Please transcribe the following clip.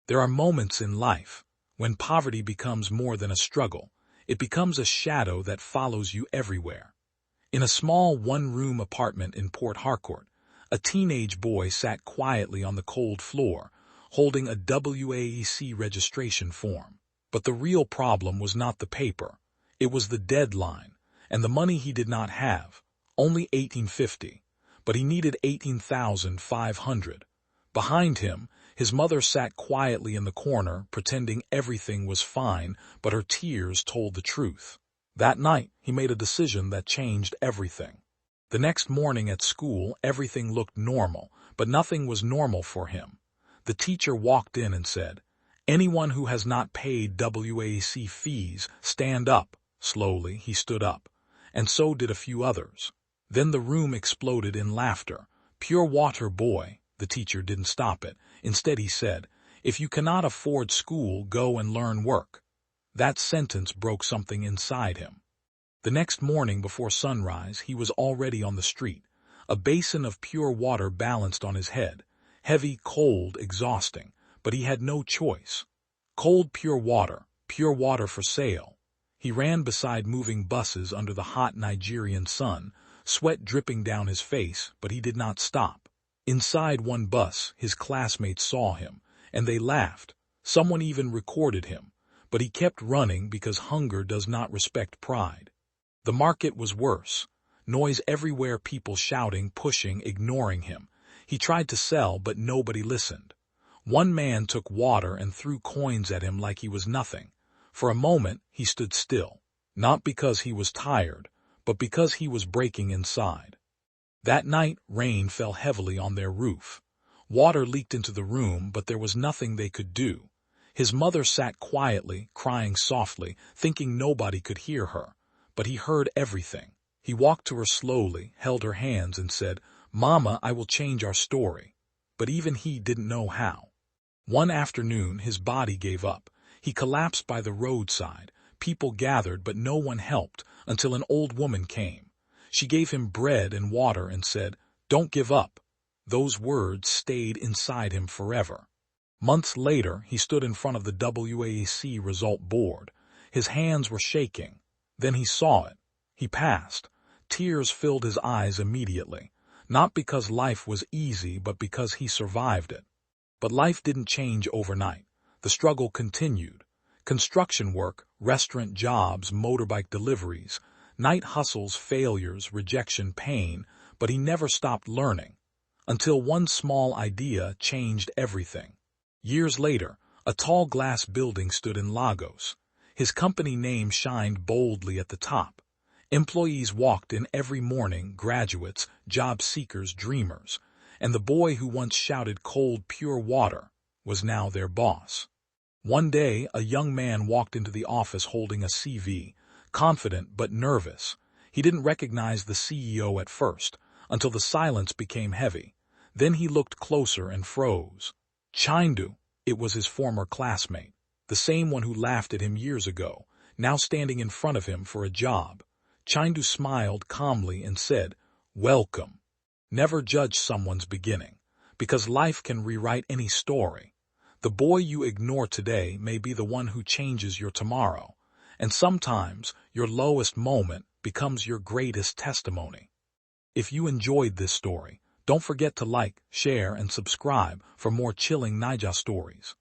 There are moments in life when poverty becomes more than a struggle. It becomes a shadow that follows you everywhere. In a small one-room apartment in Port Harcourt, a teenage boy sat quietly on the cold floor, holding a WAEC registration form. But the real problem was not the paper. It was the deadline, and the money he did not have. Only $18.50, but he needed $18,500. Behind him, his mother sat quietly in the corner, pretending everything was fine, but her tears told the truth. That night, he made a decision that changed everything. The next morning at school, everything looked normal, but nothing was normal for him. The teacher walked in and said, "Anyone who has not paid WAEC fees, stand up." Slowly, he stood up, and so did a few others. Then the room exploded in laughter. "Pure water, boy." The teacher didn't stop it. Instead he said, "If you cannot afford school, go and learn work." That sentence broke something inside him. The next morning before sunrise, he was already on the street. A basin of pure water balanced on his head. Heavy, cold, exhausting, but he had no choice. Cold, pure water for sale. He ran beside moving buses under the hot Nigerian sun, sweat dripping down his face, but he did not stop. Inside one bus, his classmates saw him, and they laughed. Someone even recorded him, but he kept running because hunger does not respect pride. The market was worse. Noise everywhere, people shouting, pushing, ignoring him. He tried to sell, but nobody listened. One man took water and threw coins at him like he was nothing. For a moment, he stood still, not because he was tired, but because he was breaking inside. That night, rain fell heavily on their roof. Water leaked into the room, but there was nothing they could do. His mother sat quietly, crying softly, thinking nobody could hear her. But he heard everything. He walked to her slowly, held her hands, and said, "Mama, I will change our story." But even he didn't know how. One afternoon, his body gave up. He collapsed by the roadside. People gathered, but no one helped, until an old woman came. She gave him bread and water and said, "Don't give up." Those words stayed inside him forever. Months later, he stood in front of the WAEC result board. His hands were shaking. Then he saw it. He passed. Tears filled his eyes immediately, not because life was easy, but because he survived it. But life didn't change overnight. The struggle continued. Construction work, restaurant jobs, motorbike deliveries, night hustles, failures, rejection, pain, but he never stopped learning. Until one small idea changed everything. Years later, a tall glass building stood in Lagos. His company name shined boldly at the top. Employees walked in every morning, graduates, job seekers, dreamers, and the boy who once shouted cold, pure water was now their boss. One day, a young man walked into the office holding a CV, confident but nervous. He didn't recognize the CEO at first, until the silence became heavy. Then he looked closer and froze. Chindu, it was his former classmate, the same one who laughed at him years ago, now standing in front of him for a job. Chindu smiled calmly and said, "Welcome." Never judge someone's beginning, because life can rewrite any story. The boy you ignore today may be the one who changes your tomorrow, and sometimes your lowest moment becomes your greatest testimony. If you enjoyed this story, don't forget to like, share, and subscribe for more chilling Naija stories.